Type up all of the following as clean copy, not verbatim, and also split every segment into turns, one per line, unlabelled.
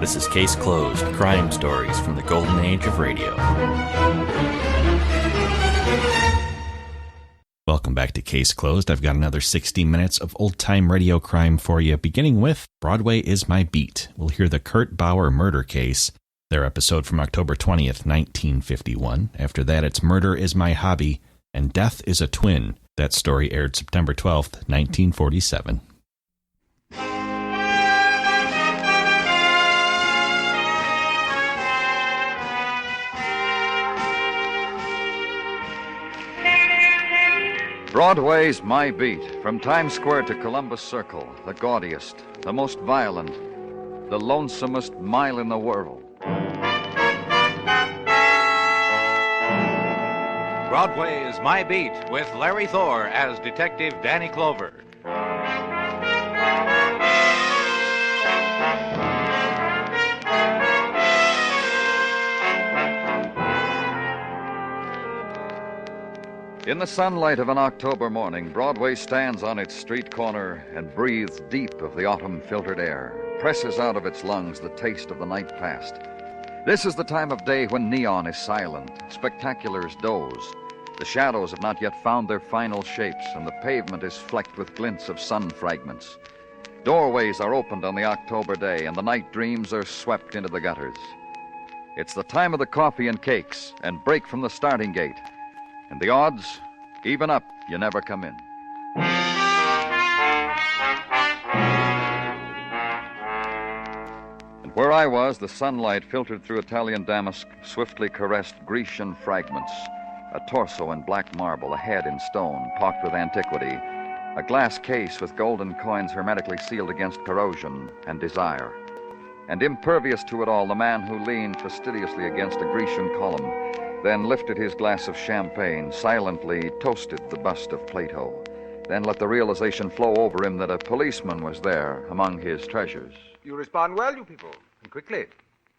This is Case Closed, crime stories from the golden age of radio. Welcome back to Case Closed. I've got another 60 minutes of old-time radio crime for you, beginning with Broadway Is My Beat. We'll hear the Kurt Bauer murder case, their episode from October 20th, 1951. After that, it's Murder Is My Hobby and Death Is a Twin. That story aired September 12th, 1947.
Broadway's My Beat, from Times Square to Columbus Circle, the gaudiest, the most violent, the lonesomest mile in the world.
Broadway Is My Beat, with Larry Thor as Detective Danny Clover.
In the sunlight of an October morning, Broadway stands on its street corner and breathes deep of the autumn-filtered air, presses out of its lungs the taste of the night past. This is the time of day when neon is silent, spectaculars doze. The shadows have not yet found their final shapes, and the pavement is flecked with glints of sun fragments. Doorways are opened on the October day, and the night dreams are swept into the gutters. It's the time of the coffee and cakes, and break from the starting gate. And the odds, even up, you never come in. And where I was, the sunlight filtered through Italian damask, swiftly caressed Grecian fragments. A torso in black marble, a head in stone, pocked with antiquity. A glass case with golden coins hermetically sealed against corrosion and desire. And impervious to it all, the man who leaned fastidiously against a Grecian column, then lifted his glass of champagne, silently toasted the bust of Plato, then let the realization flow over him that a policeman was there among his treasures.
You respond well, you people, and quickly.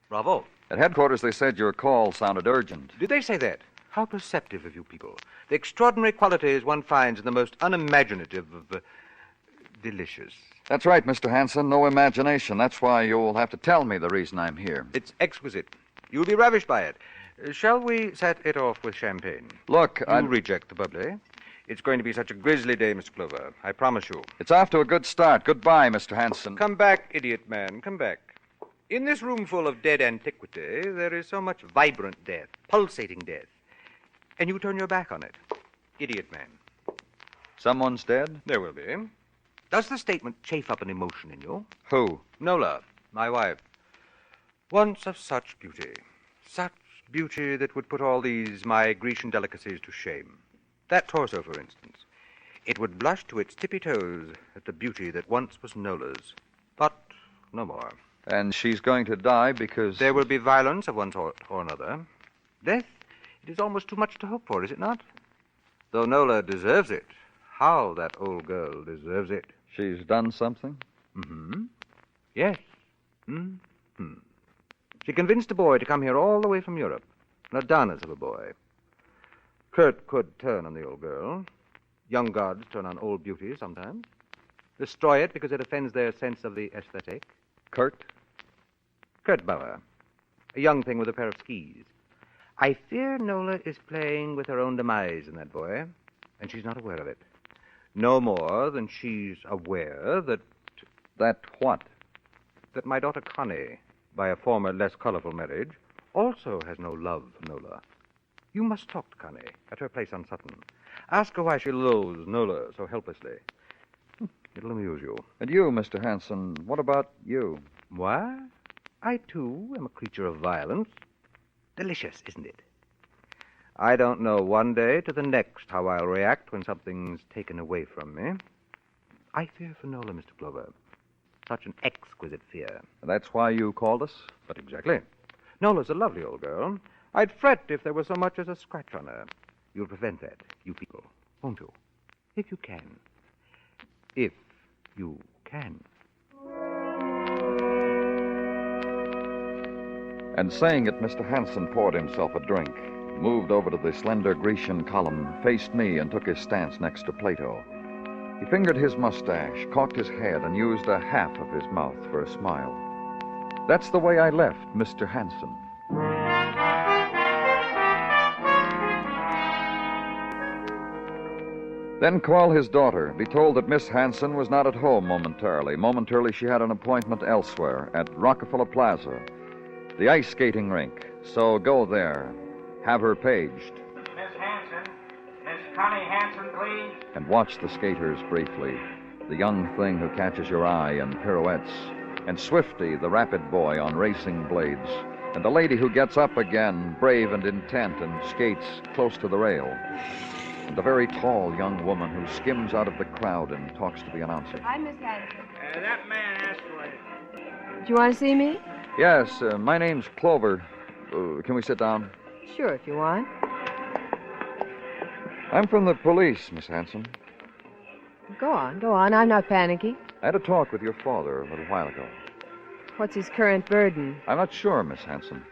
Bravo.
At headquarters, they said your call sounded urgent.
Did they say that? How perceptive of you people. The extraordinary qualities one finds in the most unimaginative of delicious.
That's right, Mr. Hanson. No imagination. That's why you'll have to tell me the reason I'm here.
It's exquisite. You'll be ravished by it. Shall we set it off with champagne?
Look,
I reject the bubbly. It's going to be such a grisly day, Mr. Clover. I promise you.
It's off to a good start. Goodbye, Mr. Hanson.
Come back, idiot man. Come back. In this room full of dead antiquity, there is so much vibrant death, pulsating death. And you turn your back on it. Idiot man.
Someone's dead?
There will be. Does the statement chafe up an emotion in you?
Who?
Nola, my wife. Once of such beauty. Such beauty that would put all these my Grecian delicacies to shame. That torso, for instance. It would blush to its tippy toes at the beauty that once was Nola's. But no more.
And she's going to die because...
There will be violence of one sort or another. Death, it is almost too much to hope for, is it not? Though Nola deserves it. How that old girl deserves it.
She's done something?
Mm-hmm. Yes. Mm-hmm. She convinced a boy to come here all the way from Europe. An Adonis of a boy. Kurt could turn on the old girl. Young gods turn on old beauty sometimes. Destroy it because it offends their sense of the aesthetic.
Kurt?
Kurt Bauer. A young thing with a pair of skis. I fear Nola is playing with her own demise in that boy, and she's not aware of it. No more than she's aware that...
That what?
That my daughter Connie, by a former, less colorful marriage, also has no love for Nola. You must talk to Connie at her place on Sutton. Ask her why she loathes Nola so helplessly. It'll amuse you.
And you, Mr. Hanson, what about you?
Why? I, too, am a creature of violence. Delicious, isn't it? I don't know one day to the next how I'll react when something's taken away from me. I fear for Nola, Mr. Clover. Such an exquisite fear.
That's why you called us?
But exactly. Nola's a lovely old girl. I'd fret if there was so much as a scratch on her. You'll prevent that, you people, won't you? If you can. If you can.
And saying it, Mr. Hanson poured himself a drink, moved over to the slender Grecian column, faced me, and took his stance next to Plato. He fingered his mustache, cocked his head, and used a half of his mouth for a smile. That's the way I left Mr. Hanson. Then call his daughter. Be told that Miss Hanson was not at home momentarily. Momentarily, she had an appointment elsewhere at Rockefeller Plaza, the ice skating rink. So go there. Have her paged.
Miss Hanson. Miss Connie Hanson, please.
And watch the skaters briefly. The young thing who catches your eye in pirouettes. And Swifty, the rapid boy on racing blades. And the lady who gets up again, brave and intent, and skates close to the rail. And the very tall young woman who skims out of the crowd and talks to the announcer.
Hi, Miss Hanson.
That man asked for it.
Do you want to see me?
Yes, my name's Clover. Can we sit down?
Sure, if you want.
I'm from the police, Miss Hanson.
Go on. I'm not panicky.
I had a talk with your father a little while ago.
What's his current burden?
I'm not sure, Miss Hanson.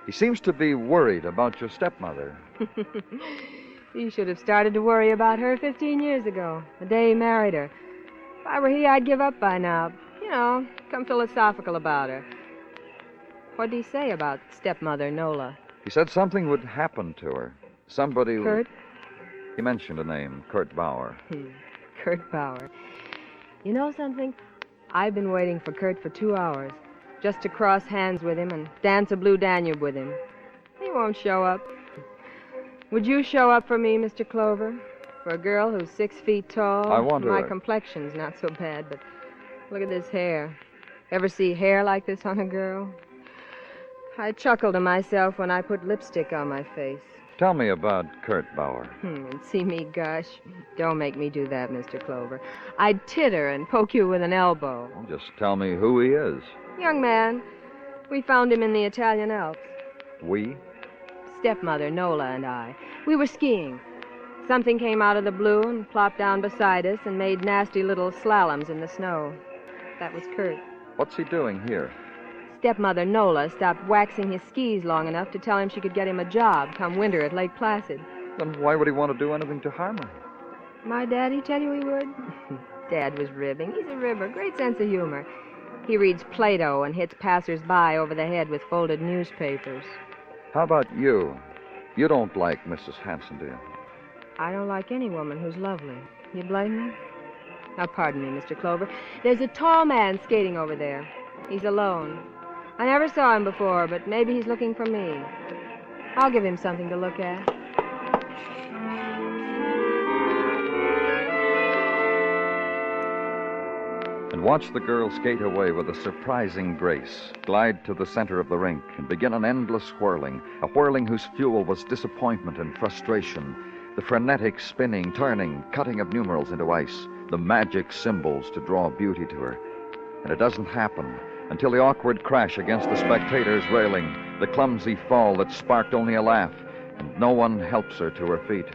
He seems to be worried about your stepmother.
He should have started to worry about her 15 years ago, the day he married her. If I were he, I'd give up by now. You know, come philosophical about her. What'd he say about stepmother Nola?
He said something would happen to her. Somebody...
Kurt?
He mentioned a name, Kurt Bauer.
Kurt Bauer. You know something? I've been waiting for Kurt for 2 hours, just to cross hands with him and dance a Blue Danube with him. He won't show up. Would you show up for me, Mr. Clover? For a girl who's 6 feet tall?
I want to...
My complexion's not so bad, but look at this hair. Ever see hair like this on a girl? I chuckle to myself when I put lipstick on my face.
Tell me about Kurt Bauer.
And see me gush? Don't make me do that, Mr. Clover. I'd titter and poke you with an elbow.
Well, just tell me who he is.
Young man. We found him in the Italian Alps.
We?
Stepmother, Nola, and I. We were skiing. Something came out of the blue and plopped down beside us and made nasty little slaloms in the snow. That was Kurt.
What's he doing here?
Stepmother Nola stopped waxing his skis long enough to tell him she could get him a job come winter at Lake Placid.
Then why would he want to do anything to harm her?
My daddy tell you he would? Dad was ribbing. He's a ribber. Great sense of humor. He reads Plato and hits passers-by over the head with folded newspapers.
How about you? You don't like Mrs. Hanson, do you?
I don't like any woman who's lovely. You blame me? Now, pardon me, Mr. Clover. There's a tall man skating over there. He's alone. I never saw him before, but maybe he's looking for me. I'll give him something to look at.
And watch the girl skate away with a surprising grace, glide to the center of the rink, and begin an endless whirling, a whirling whose fuel was disappointment and frustration, the frenetic spinning, turning, cutting of numerals into ice, the magic symbols to draw beauty to her. And it doesn't happen until the awkward crash against the spectator's railing, the clumsy fall that sparked only a laugh, and no one helps her to her feet.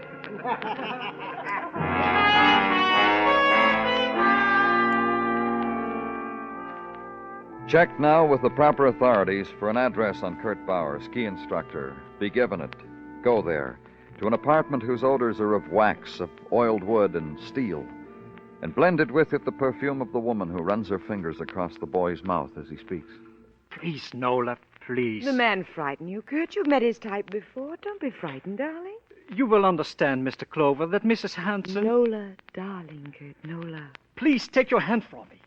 Check now with the proper authorities for an address on Kurt Bauer, ski instructor. Be given it. Go there, to an apartment whose odors are of wax, of oiled wood and steel, and blended with it the perfume of the woman who runs her fingers across the boy's mouth as he speaks.
Please, Nola, please.
The man frighten you, Kurt. You've met his type before. Don't be frightened, darling.
You will understand, Mr. Clover, that Mrs. Hanson...
Nola, darling, Kurt, Nola.
Please take your hand from me.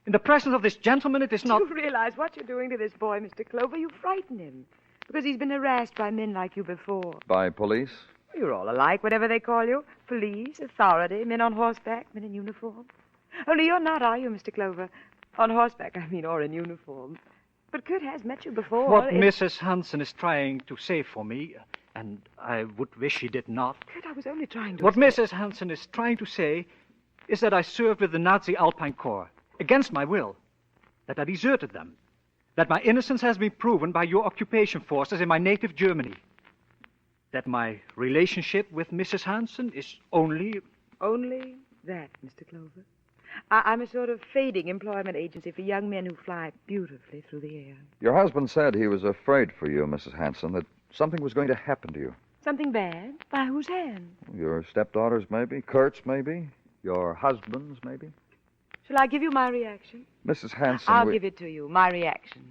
In the presence of this gentleman, it is not...
Do you realize what you're doing to this boy, Mr. Clover? You frighten him. Because he's been harassed by men like you before.
By police?
You're all alike, whatever they call you. Police, authority, men on horseback, men in uniform. Only you're not, are you, Mr. Clover? On horseback, I mean, or in uniform. But Kurt has met you before.
What Mrs. Hanson is trying to say for me, and I would wish she did not...
Kurt, I was only trying to...
What Mrs. Hanson is trying to say is that I served with the Nazi Alpine Corps, against my will, that I deserted them, that my innocence has been proven by your occupation forces in my native Germany, that my relationship with Mrs. Hanson is only...
Only that, Mr. Clover. I'm a sort of fading employment agency for young men who fly beautifully through the air.
Your husband said he was afraid for you, Mrs. Hanson, that something was going to happen to you.
Something bad? By whose hand?
Your stepdaughters, maybe. Kurt's, maybe. Your husband's, maybe.
Shall I give you my reaction?
Mrs. Hanson,
I'll give it to you, my reaction.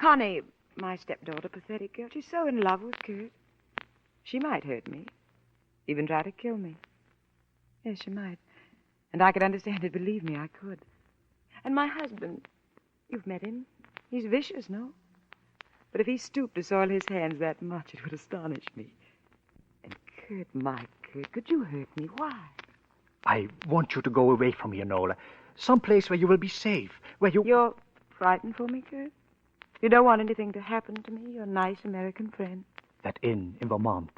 Connie, my stepdaughter, pathetic girl, she's so in love with Kurt. She might hurt me, even try to kill me. Yes, she might. And I could understand it, believe me, I could. And my husband, you've met him. He's vicious, no? But if he stooped to soil his hands that much, it would astonish me. And Kurt, my Kurt, could you hurt me? Why?
I want you to go away from here, Nola. Someplace where you will be safe, where you...
You're frightened for me, Kurt? You don't want anything to happen to me, your nice American friend?
That inn in Vermont.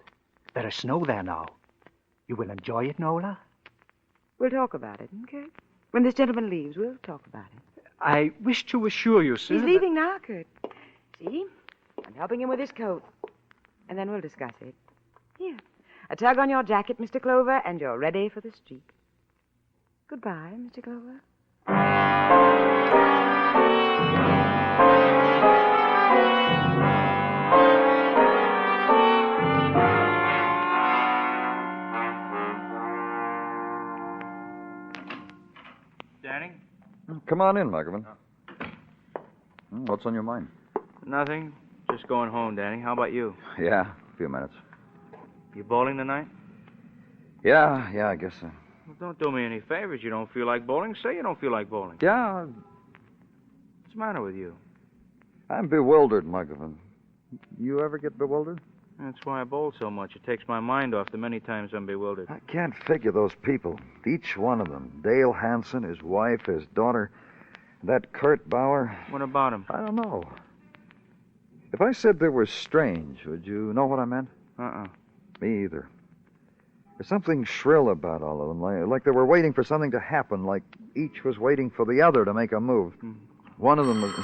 There is snow there now. You will enjoy it, Nola?
We'll talk about it, Kurt. When this gentleman leaves, we'll talk about it.
I wish to assure you, sir...
He's leaving now, Kurt. See? I'm helping him with his coat. And then we'll discuss it. Here. A tug on your jacket, Mr. Clover, and you're ready for the street. Goodbye, Mr. Clover.
Danny?
Come on in, Muggerman. What's on your mind?
Nothing. Just going home, Danny. How about you?
Yeah, a few minutes.
You bowling tonight?
Yeah, I guess so.
Well, don't do me any favors. You don't feel like bowling? Say you don't feel like bowling.
Yeah,
What's the matter with you?
I'm bewildered, Muggerman. You ever get bewildered?
That's why I bowl so much. It takes my mind off the many times I'm bewildered.
I can't figure those people. Each one of them. Dale Hansen, his wife, his daughter, that Kurt Bauer.
What about him?
I don't know. If I said they were strange, would you know what I meant?
Uh-uh.
Me either. There's something shrill about all of them, like they were waiting for something to happen, like each was waiting for the other to make a move. One of them was...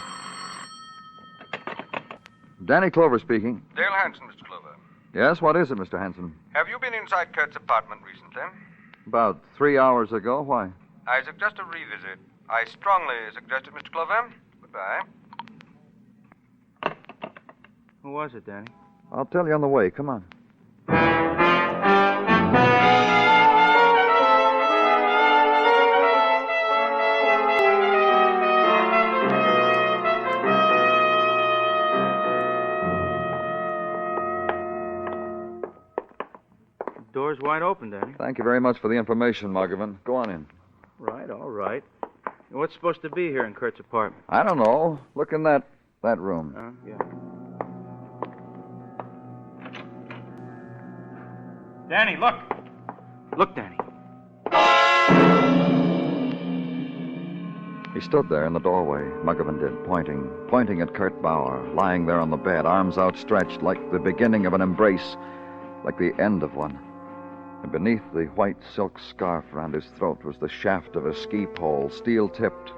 Danny Clover speaking.
Dale Hansen, Mr. Clover.
Yes, what is it, Mr. Hansen?
Have you been inside Kurt's apartment recently?
About 3 hours ago. Why?
I suggest a revisit. I strongly suggest it, Mr. Clover. Goodbye.
Who was it, Danny?
I'll tell you on the way. Come on.
Door's wide open, Danny.
Thank you very much for the information, Muggerman. Go on in.
Right, all right. What's supposed to be here in Kurt's apartment?
I don't know. Look in that room.
Yeah. Danny, look. Look, Danny.
He stood there in the doorway, Muggerman did, pointing at Kurt Bauer, lying there on the bed, arms outstretched like the beginning of an embrace, like the end of one. And beneath the white silk scarf around his throat was the shaft of a ski pole, steel-tipped,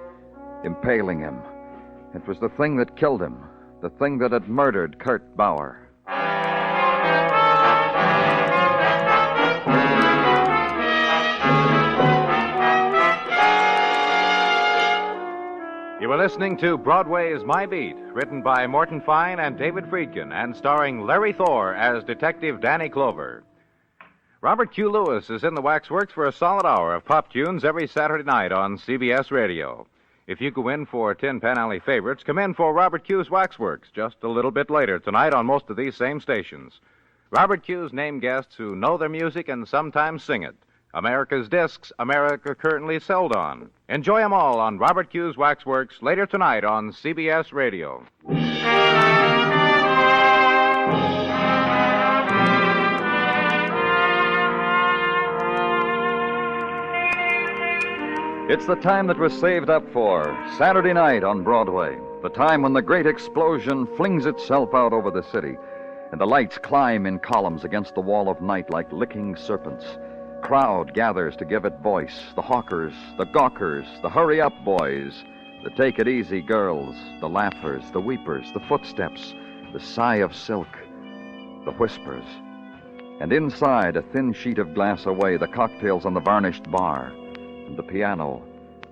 impaling him. It was the thing that killed him, the thing that had murdered Kurt Bauer.
You were listening to Broadway Is My Beat, written by Morton Fine and David Friedkin, and starring Larry Thor as Detective Danny Clover. Robert Q. Lewis is in the Waxworks for a solid hour of pop tunes every Saturday night on CBS Radio. If you go in for Tin Pan Alley favorites, come in for Robert Q's Waxworks just a little bit later tonight on most of these same stations. Robert Q's name guests who know their music and sometimes sing it. America's discs America currently sold on. Enjoy them all on Robert Q's Waxworks later tonight on CBS Radio.
It's the time that was saved up for Saturday night on Broadway, the time when the great explosion flings itself out over the city, and the lights climb in columns against the wall of night like licking serpents. Crowd gathers to give it voice, the hawkers, the gawkers, the hurry-up boys, the take-it-easy girls, the laughers, the weepers, the footsteps, the sigh of silk, the whispers. And inside, a thin sheet of glass away, the cocktails on the varnished bar, and the piano,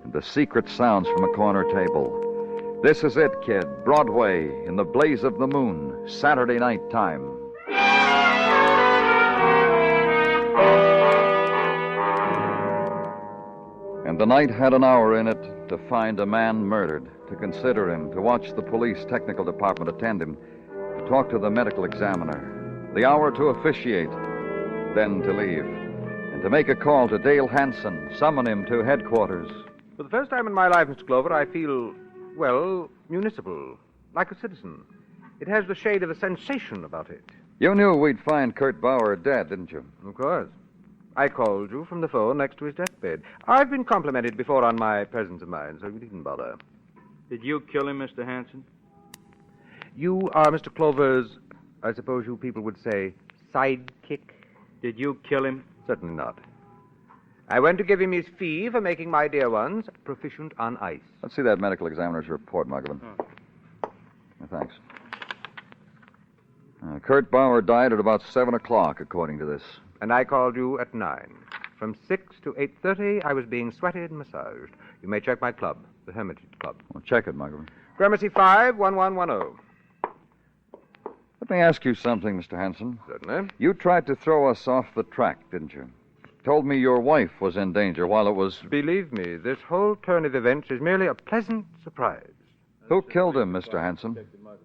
and the secret sounds from a corner table. This is it, kid. Broadway, in the blaze of the moon, Saturday night time. And the night had an hour in it to find a man murdered, to consider him, to watch the police technical department attend him, to talk to the medical examiner, the hour to officiate, then to leave, and to make a call to Dale Hanson, summon him to headquarters.
For the first time in my life, Mr. Clover, I feel, well, municipal, like a citizen. It has the shade of a sensation about it.
You knew we'd find Kurt Bauer dead, didn't you?
Of course. I called you from the phone next to his deathbed. I've been complimented before on my presence of mind, so you needn't bother.
Did you kill him, Mr. Hanson?
You are Mr. Clover's, I suppose you people would say, sidekick?
Did you kill him?
Certainly not. I went to give him his fee for making my dear ones proficient on ice.
Let's see that medical examiner's report, Muggavan. Thanks. Kurt Bauer died at about 7 o'clock, according to this.
And I called you at 9. From 6 to 8:30, I was being sweated and massaged. You may check my club, the Hermitage Club.
Well, check it, Muggavan.
Gramercy 51110.
Let me ask you something, Mr. Hanson.
Certainly.
You tried to throw us off the track, didn't you? Told me your wife was in danger while it was...
Believe me, this whole turn of events is merely a pleasant surprise.
Who killed him, Mr. Hanson?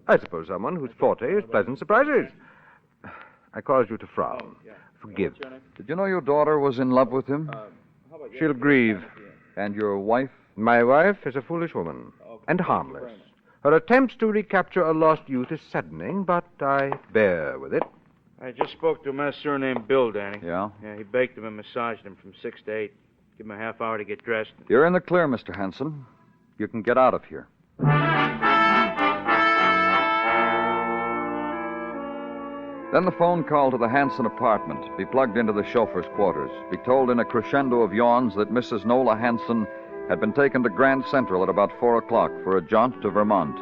I suppose someone whose forte is pleasant surprises. I caused you to frown. Forgive.
Did you know your daughter was in love with him?
She'll grieve.
And your wife?
My wife is a foolish woman, and harmless. Her attempts to recapture a lost youth is saddening, but I bear with it.
I just spoke to a master named Bill, Danny.
Yeah?
Yeah, he baked him and massaged him from 6 to 8. Give him a half hour to get dressed.
You're in the clear, Mr. Hanson. You can get out of here. Then the phone call to the Hanson apartment, be plugged into the chauffeur's quarters, be told in a crescendo of yawns that Mrs. Nola Hanson had been taken to Grand Central at about 4 o'clock for a jaunt to Vermont,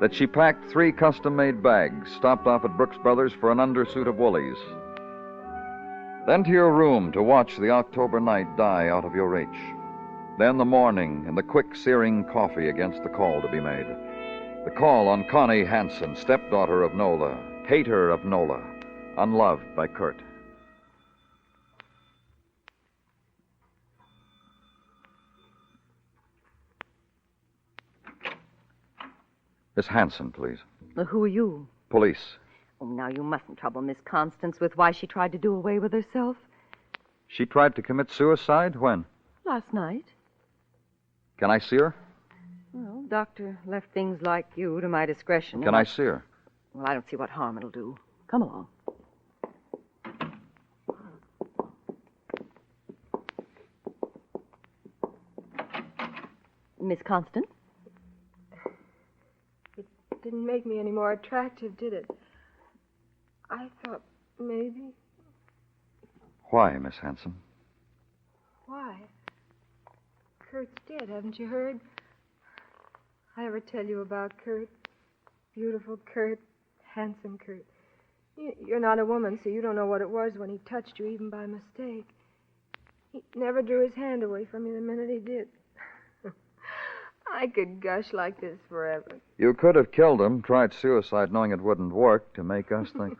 that she packed 3 custom-made bags, stopped off at Brooks Brothers for an undersuit of Woolies. Then to your room to watch the October night die out of your reach. Then the morning and the quick searing coffee against the call to be made. The call on Connie Hanson, stepdaughter of Nola, hater of Nola, unloved by Kurt. Miss Hanson, please.
Well, who are you?
Police.
Oh, now you mustn't trouble Miss Constance with why she tried to do away with herself.
She tried to commit suicide? When?
Last night.
Can I see her?
Well, doctor left things like you to my discretion.
Can I see her?
Well, I don't see what harm it'll do. Come along. Miss Constance?
It didn't make me any more attractive, did it? I thought maybe...
Why, Miss Hanson?
Why? Kurt's dead, haven't you heard? I ever tell you about Kurt? Beautiful Kurt, handsome Kurt. You're not a woman, so you don't know what it was when he touched you, even by mistake. He never drew his hand away from you the minute he did. I could gush like this forever.
You could have killed him, tried suicide knowing it wouldn't work to make us think...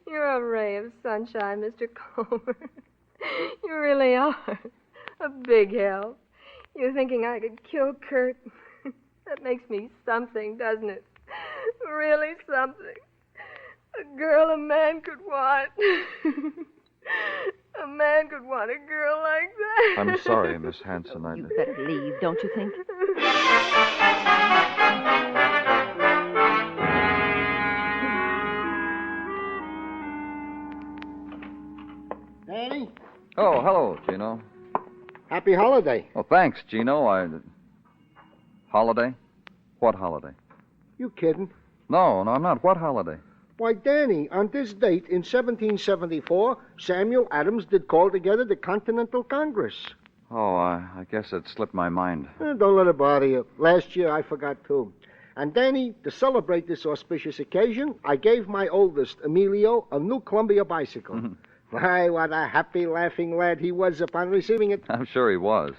You're a ray of sunshine, Mr. Clover. You really are. A big help. You're thinking I could kill Kurt. That makes me something, doesn't it? Really something. A girl a man could want. A man could want a girl like that.
I'm sorry, Miss Hanson.
You better leave, don't you think?
Danny?
Oh, hello, Gino.
Happy holiday.
Oh, thanks, Gino. Holiday? What holiday?
You kidding?
No, I'm not. What holiday?
Why, Danny, on this date in 1774, Samuel Adams did call together the Continental Congress.
Oh, I guess it slipped my mind.
Don't let it bother you. Last year I forgot, too. And, Danny, to celebrate this auspicious occasion, I gave my oldest, Emilio, a new Columbia bicycle. Why, what a happy, laughing lad he was upon receiving it.
I'm sure he was.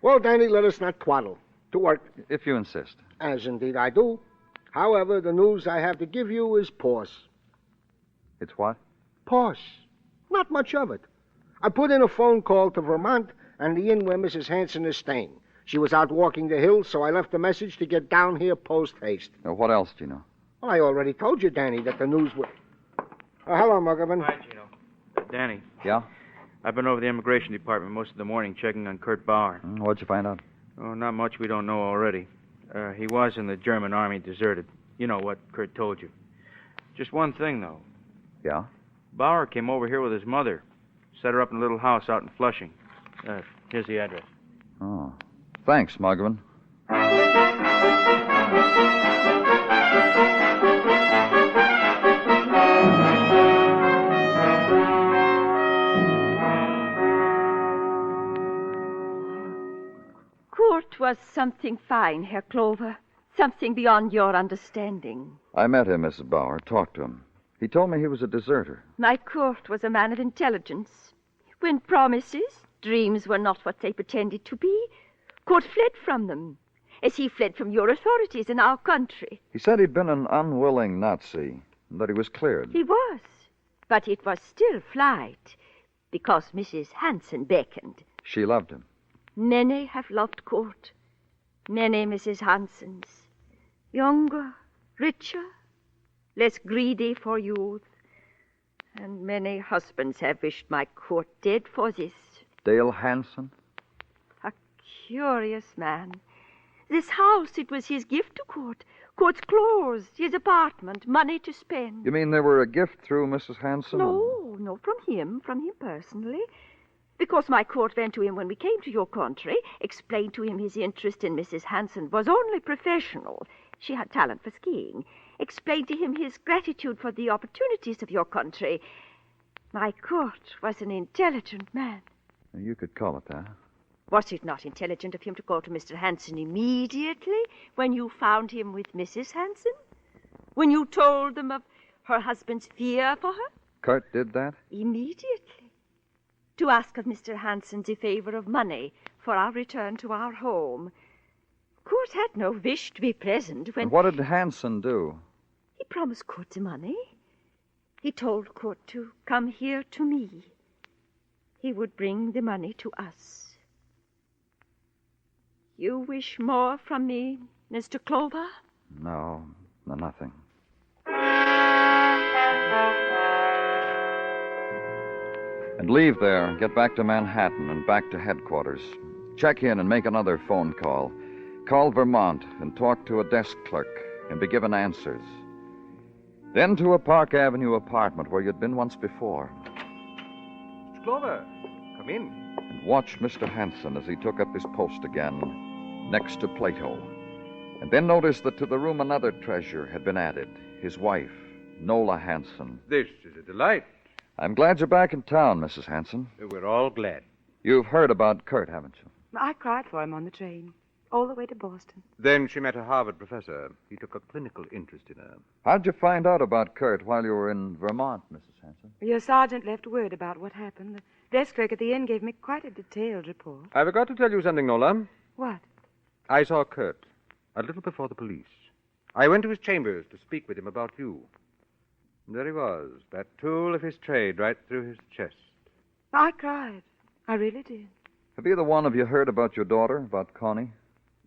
Well, Danny, let us not twaddle. To work.
If you insist.
As indeed I do. However, the news I have to give you is pause.
It's what?
Pause. Not much of it. I put in a phone call to Vermont and the inn where Mrs. Hanson is staying. She was out walking the hills, so I left a message to get down here post-haste.
What else do you know?
Well, I already told you, Danny, that the news was... Oh, hello, Muggerman.
Hi, Gino. Danny,
Yeah?
I've been over the immigration department most of the morning checking on Kurt Bauer.
What'd you find out?
Oh, not much we don't know already. He was in the German army, deserted. You know what Kurt told you. Just one thing, though.
Yeah?
Bauer came over here with his mother. Set her up in a little house out in Flushing. Here's the address.
Oh. Thanks, Muggerman.
Kurt was something fine, Herr Clover. Something beyond your understanding.
I met him, Mrs. Bauer. Talked to him. He told me he was a deserter.
My Kurt was a man of intelligence. When promises, dreams were not what they pretended to be, Kurt fled from them, as he fled from your authorities in our country.
He said he'd been an unwilling Nazi, and that he was cleared.
He was, but it was still flight, because Mrs. Hansen beckoned.
She loved him.
Many have loved Kurt. Many Mrs. Hansens. Younger, richer, less greedy for youth. And many husbands have wished my Kurt dead for this.
Dale Hansen?
A curious man. This house, it was his gift to Kurt. Kurt's clothes, his apartment, money to spend.
You mean they were a gift through Mrs. Hansen?
No, from him personally. Because my Kurt went to him when we came to your country, explained to him his interest in Mrs. Hansen was only professional. She had talent for skiing. Explained to him his gratitude for the opportunities of your country. My Kurt was an intelligent man.
You could call it that.
Was it not intelligent of him to go to Mr. Hansen immediately when you found him with Mrs. Hansen? When you told them of her husband's fear for her?
Kurt did that?
Immediately. To ask of Mr. Hansen the favor of money for our return to our home. Kurt had no wish to be present when...
And what did Hansen do?
He promised Kurt the money. He told Kurt to come here to me. He would bring the money to us. You wish more from me, Mr. Clover?
No, nothing. And leave there, get back to Manhattan and back to headquarters. Check in and make another phone call. Call Vermont and talk to a desk clerk and be given answers. Then to a Park Avenue apartment where you'd been once before.
Mr. Clover, come in.
And watch Mr. Hansen as he took up his post again, next to Plato. And then notice that to the room another treasure had been added, his wife, Nola Hansen.
This is a delight.
I'm glad you're back in town, Mrs. Hansen.
We're all glad.
You've heard about Kurt, haven't you?
I cried for him on the train, all the way to Boston.
Then she met a Harvard professor. He took a clinical interest in her.
How'd you find out about Kurt while you were in Vermont, Mrs. Hansen?
Your sergeant left word about what happened. The desk clerk at the inn gave me quite a detailed report.
I forgot to tell you something, Nola.
What?
I saw Kurt a little before the police. I went to his chambers to speak with him about you. And there he was, that tool of his trade right through his chest.
I cried. I really did.
Have either one of you heard about your daughter, about Connie?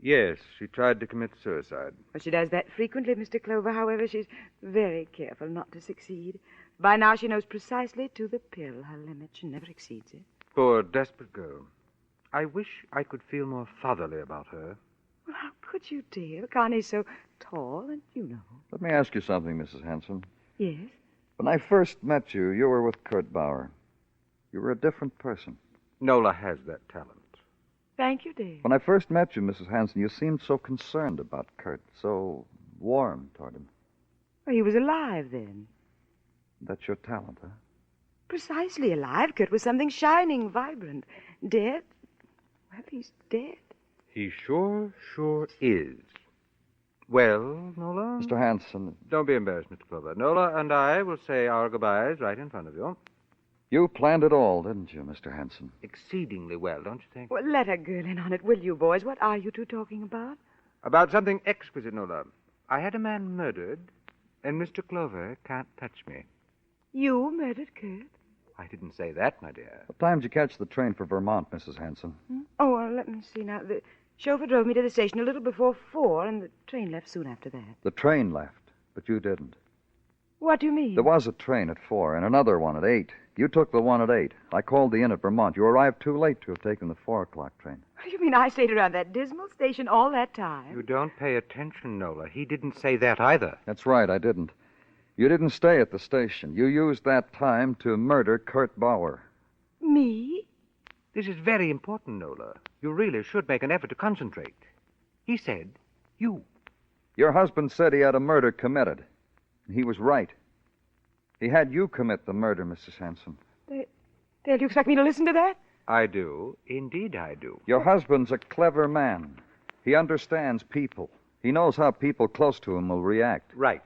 Yes, she tried to commit suicide.
Well, she does that frequently, Mr. Clover. However, she's very careful not to succeed. By now, she knows precisely to the pill her limit. She never exceeds it.
Poor, desperate girl. I wish I could feel more fatherly about her.
Well, how could you, dear? Connie's so tall, and you know.
Let me ask you something, Mrs. Hansen.
Yes?
When I first met you, you were with Kurt Bauer. You were a different person.
Nola has that talent.
Thank you, dear.
When I first met you, Mrs. Hansen, you seemed so concerned about Kurt, so warm toward him.
Well, he was alive then.
That's your talent, huh?
Precisely alive. Kurt was something shining, vibrant. Dead? Well, he's dead.
He sure is. Well, Nola?
Mr. Hansen.
Don't be embarrassed, Mr. Clover. Nola and I will say our goodbyes right in front of you.
You planned it all, didn't you, Mr. Hansen?
Exceedingly well, don't you think?
Well, let a girl in on it, will you, boys? What are you two talking about?
About something exquisite, Nola. I had a man murdered, and Mr. Clover can't touch me.
You murdered Kurt?
I didn't say that, my dear.
What time did you catch the train for Vermont, Mrs. Hansen?
Oh, well, let me see now. The Chauffeur drove me to the station a little before 4, and the train left soon after that.
The train left, but you didn't.
What do you mean?
There was a train at 4 and another one at 8. You took the one at 8. I called the inn at Vermont. You arrived too late to have taken the 4 o'clock train.
You mean I stayed around that dismal station all that time?
You don't pay attention, Nola. He didn't say that either.
That's right, I didn't. You didn't stay at the station. You used that time to murder Kurt Bauer.
Me?
This is very important, Nola. You really should make an effort to concentrate. He said, you.
Your husband said he had a murder committed. He was right. He had you commit the murder, Mrs. Hanson.
Dale, you expect me to listen to that?
I do. Indeed, I do.
Your husband's a clever man. He understands people. He knows how people close to him will react.
Right.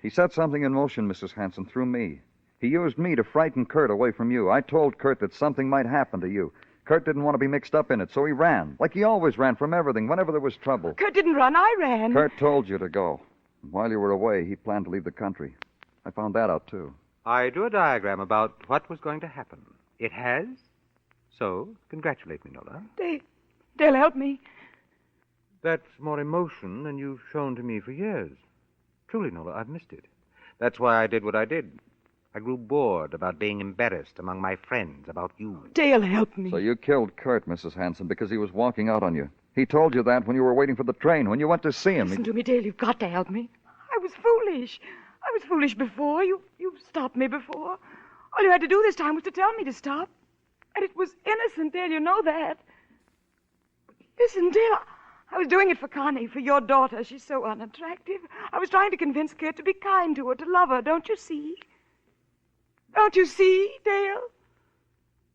He set something in motion, Mrs. Hanson, through me. He used me to frighten Kurt away from you. I told Kurt that something might happen to you. Kurt didn't want to be mixed up in it, so he ran. Like he always ran from everything, whenever there was trouble.
Kurt didn't run, I ran.
Kurt told you to go. While you were away, he planned to leave the country. I found that out, too.
I drew a diagram about what was going to happen. It has. So, congratulate me, Nola.
Dale, help me.
That's more emotion than you've shown to me for years. Truly, Nola, I've missed it. That's why I did what I did. I grew bored about being embarrassed among my friends about you.
Dale, help me.
So you killed Kurt, Mrs. Hanson, because he was walking out on you. He told you that when you were waiting for the train, when you went to see him.
Listen to me, Dale. You've got to help me. I was foolish. I was foolish before. You stopped me before. All you had to do this time was to tell me to stop. And it was innocent, Dale. You know that. Listen, Dale, I was doing it for Connie, for your daughter. She's so unattractive. I was trying to convince Kurt to be kind to her, to love her. Don't you see? Don't you see, Dale?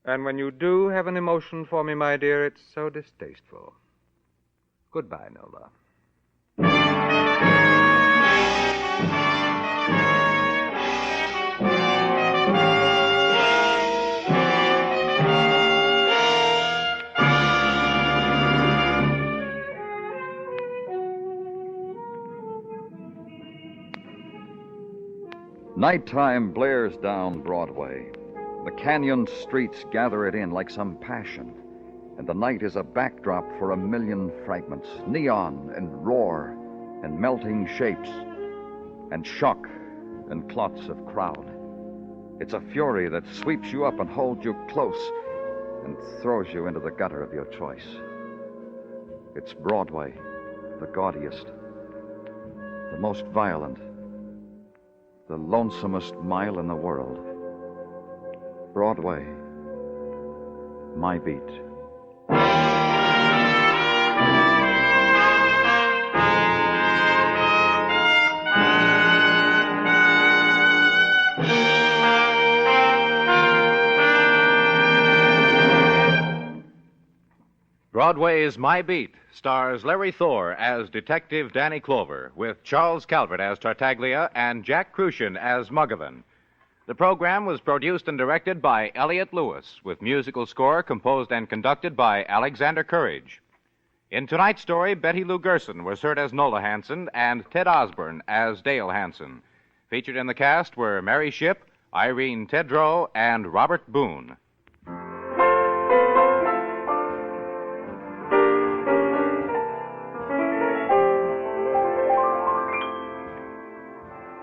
And when you do have an emotion for me, my dear, it's so distasteful. Goodbye, Nola.
Nighttime blares down Broadway. The canyon streets gather it in like some passion. And the night is a backdrop for a million fragments, neon and roar and melting shapes and shock and clots of crowd. It's a fury that sweeps you up and holds you close and throws you into the gutter of your choice. It's Broadway, the gaudiest, the most violent, the lonesomest mile in the world. Broadway, my beat.
Broadway Is My Beat stars Larry Thor as Detective Danny Clover, with Charles Calvert as Tartaglia and Jack Crucian as Muggavan. The program was produced and directed by Elliott Lewis, with musical score composed and conducted by Alexander Courage. In tonight's story, Betty Lou Gerson was heard as Nola Hanson and Ted Osborne as Dale Hanson. Featured in the cast were Mary Shipp, Irene Tedrow, and Robert Boone.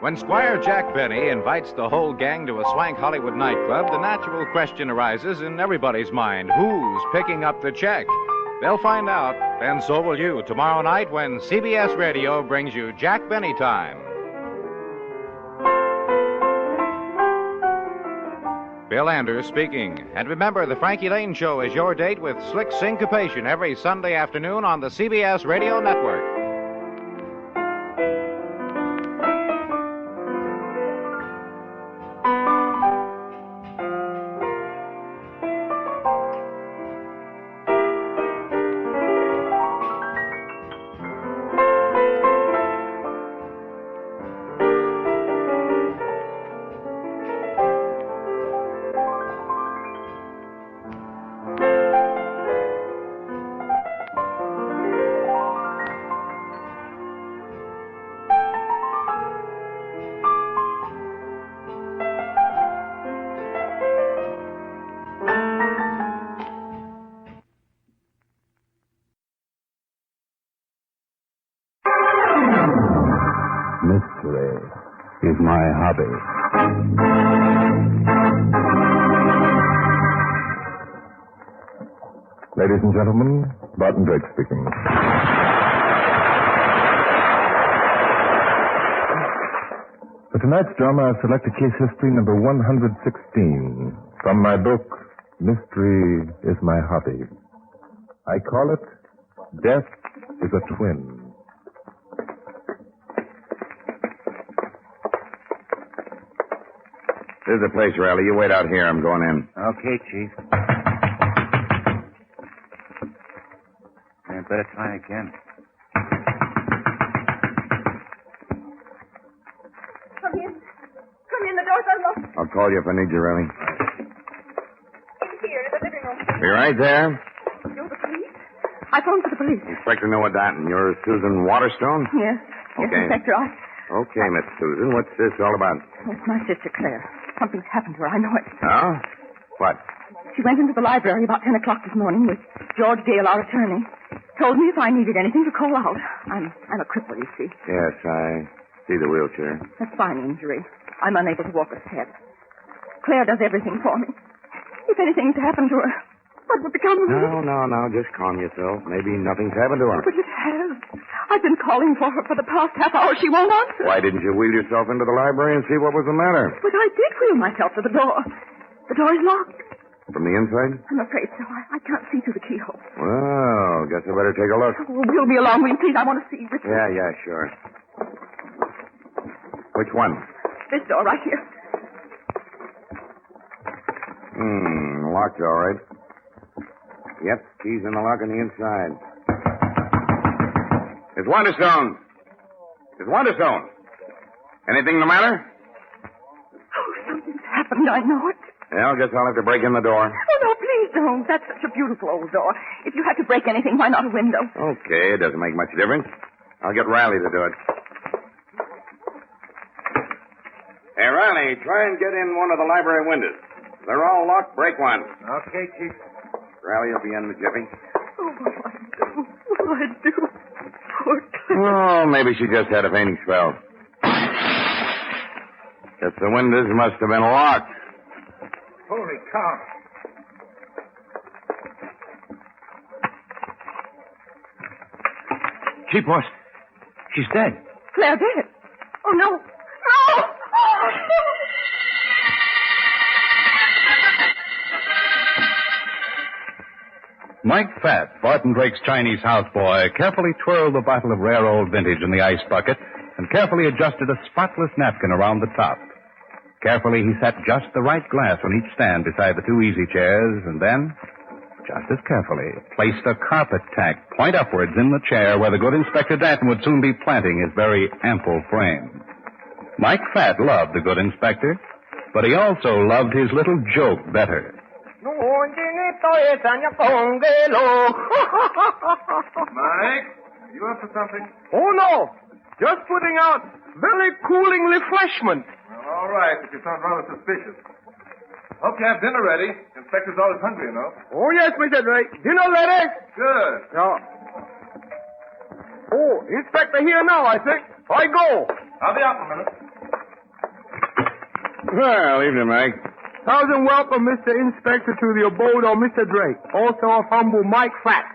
When Squire Jack Benny invites the whole gang to a swank Hollywood nightclub, the natural question arises in everybody's mind: who's picking up the check? They'll find out, and so will you, tomorrow night when CBS Radio brings you Jack Benny Time. Bill Anders speaking. And remember, the Frankie Lane Show is your date with slick syncopation every Sunday afternoon on the CBS Radio Network.
My Hobby. Ladies and gentlemen, Barton Drake speaking. For tonight's drama, I've selected case history number 116 from my book, Mystery is My Hobby. I call it Death is a Twin.
This is the place, Riley. You wait out here. I'm going in.
Okay, Chief. I better try again.
Come in. Come in. The door's unlocked.
I'll call you if I need you, Riley.
In here, in the living room.
Be right there.
You're the police? I phoned for the police.
Inspector Noah Danton. You're Susan Waterstone?
Yes. Yes,
Okay.
Inspector.
Okay, Miss Susan. What's this all about?
It's my sister, Claire. Something's happened to her. I know it.
Oh? What?
She went into the library about 10 o'clock this morning with George Dale, our attorney. Told me if I needed anything to call out. I'm a cripple, you see.
Yes, I see the wheelchair.
A spine injury. I'm unable to walk a step. Claire does everything for me. If anything's happened to her, what would become of me?
No. Just calm yourself. Maybe nothing's happened to her.
But it has. I've been calling for her for the past half hour. She won't answer.
Why didn't you wheel yourself into the library and see what was the matter?
But I did wheel myself to the door. The door is locked.
From the inside?
I'm afraid so. I can't see through the keyhole.
Well, guess I better take a look.
Oh, we'll be along, will you please? I want to see which...
Yeah, sure. Which one?
This door right here.
Locked all right. Yep, keys in the lock on the inside. It's Wonderstone. Anything the matter?
Oh, something's happened. I know it.
Well, guess I'll have to break in the door.
Oh, no, please don't. That's such a beautiful old door. If you had to break anything, why not a window?
Okay, it doesn't make much difference. I'll get Riley to do it. Hey, Riley, try and get in one of the library windows. They're all locked. Break one.
Okay, Chief.
Riley will be in the jiffy.
Oh, what'll I do? Poor Claire.
Oh, maybe she just had a fainting spell. Guess the windows must have been locked.
Holy cow. Chief, boss. She's dead.
Claire dead. Oh, no. No! Oh, no!
Mike Fat, Barton Drake's Chinese houseboy, carefully twirled the bottle of rare old vintage in the ice bucket and carefully adjusted a spotless napkin around the top. Carefully, he set just the right glass on each stand beside the two easy chairs, and then, just as carefully, placed a carpet tack point upwards in the chair where the good Inspector Danton would soon be planting his very ample frame. Mike Fat loved the good inspector, but he also loved his little joke better.
Mike,
you up for something?
Oh, no. Just putting out very cooling refreshment.
Well, all right, but you sound rather suspicious. Hope you have dinner ready. Inspector's always hungry, you know.
Oh, yes, Mr. Drake. Dinner ready?
Good.
Yeah. Oh, Inspector here now, I think. I go.
I'll be out in a minute.
Well, evening, Mike.
Thousand welcome, Mr. Inspector, to the abode of Mr. Drake, also of humble Mike Fat.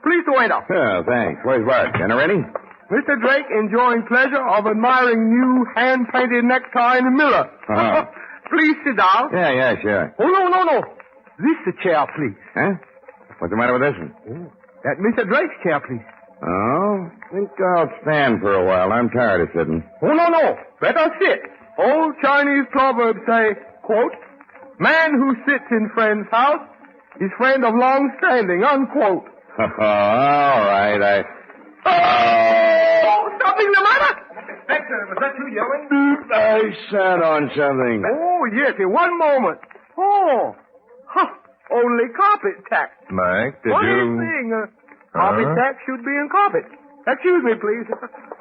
Please to enter.
Oh, thanks. Where's Bart? Dinner ready?
Mr. Drake enjoying pleasure of admiring new hand-painted necktie in the mirror.
Uh-huh.
Please sit down.
Yeah, sure.
Oh, no. This the chair, please.
Huh? What's the matter with this one?
Oh, that Mr. Drake's chair, please.
Oh, I think I'll stand for a while. I'm tired of sitting.
Oh, no. Better sit. Old Chinese proverbs say, quote, man who sits in friend's house is friend of long standing, unquote.
All right,
Oh, something the matter?
Inspector, was that you yelling?
I sat on something.
Oh, yes, in one moment. Oh, only carpet tack.
Mike, did
What
you...
is thing? Carpet tack should be in carpet. Excuse me, please.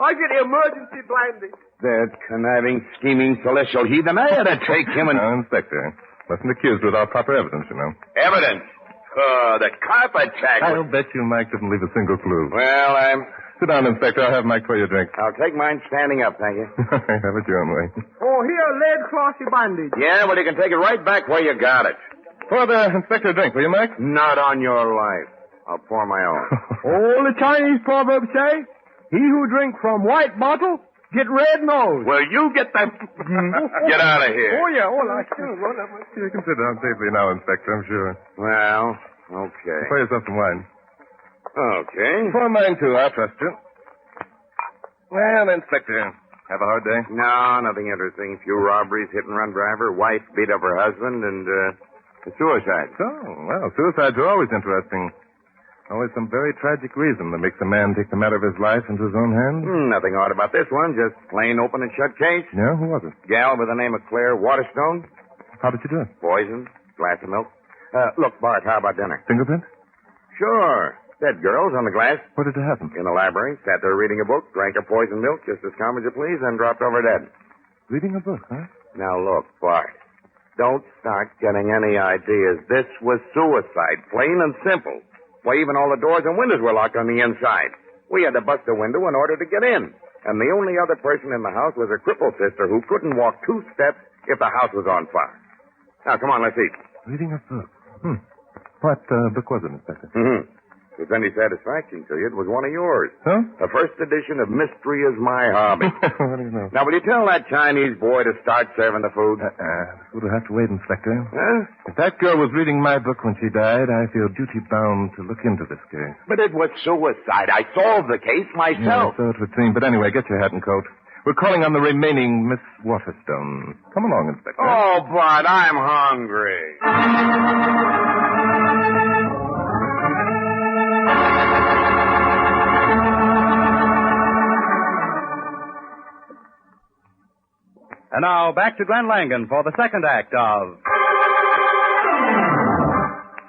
I get emergency blinding.
That conniving, scheming, celestial heathen. I had to take him and...
Now, Inspector, mustn't accuse without proper evidence, you know.
Evidence? The carpet tack.
I'll bet you Mike didn't leave a single clue.
Well,
Sit down, Inspector. I'll have Mike pour you a drink.
I'll take mine standing up, thank you.
Have it your own way.
Oh, here, lead crossy bandage.
Yeah, well, you can take it right back where you got it.
Pour the Inspector a drink, will you, Mike?
Not on your life. I'll pour my own.
All the Chinese proverbs say, he who drink from white bottle, get red nose.
Well, you get that... Get out of here.
Oh, yeah, all right.
You can sit down safely now, Inspector, I'm sure.
Well, okay.
Pour yourself some wine.
Okay.
Pour mine, too. I'll trust you. Well, Inspector, have a hard day?
No, nothing interesting. Few robberies, hit-and-run driver, wife beat up her husband, and, suicide.
Oh, well, suicides are always interesting. Always some very tragic reason that makes a man take the matter of his life into his own hands.
Nothing odd about this one. Just plain open and shut case.
Yeah, who was it?
Gal by the name of Claire Waterstone.
How did you do it?
Poison. Glass of milk. Look, Bart, how about dinner?
Fingerprint?
Sure. Dead girls on the glass.
Where did it happen?
In the library. Sat there reading a book, drank her poison milk, just as calm as you please, then dropped over dead.
Reading a book, huh?
Now, look, Bart. Don't start getting any ideas. This was suicide, plain and simple. Why, even all the doors and windows were locked on the inside. We had to bust a window in order to get in. And the only other person in the house was her crippled sister who couldn't walk 2 steps if the house was on fire. Now, come on, let's eat.
Reading a book. What book was it, Inspector?
If any satisfaction to you, it was one of yours.
Huh?
The first edition of Mystery Is My Hobby.
What do you know?
Now, will you tell that Chinese boy to start serving the food?
Food will have to wait, Inspector.
Huh?
If that girl was reading my book when she died, I feel duty-bound to look into this case.
But it was suicide. I solved the case myself.
Yeah, so it would seem. But anyway, get your hat and coat. We're calling on the remaining Miss Waterstone. Come along, Inspector.
Oh, but I'm hungry.
And now, back to Glenn Langan for the second act of...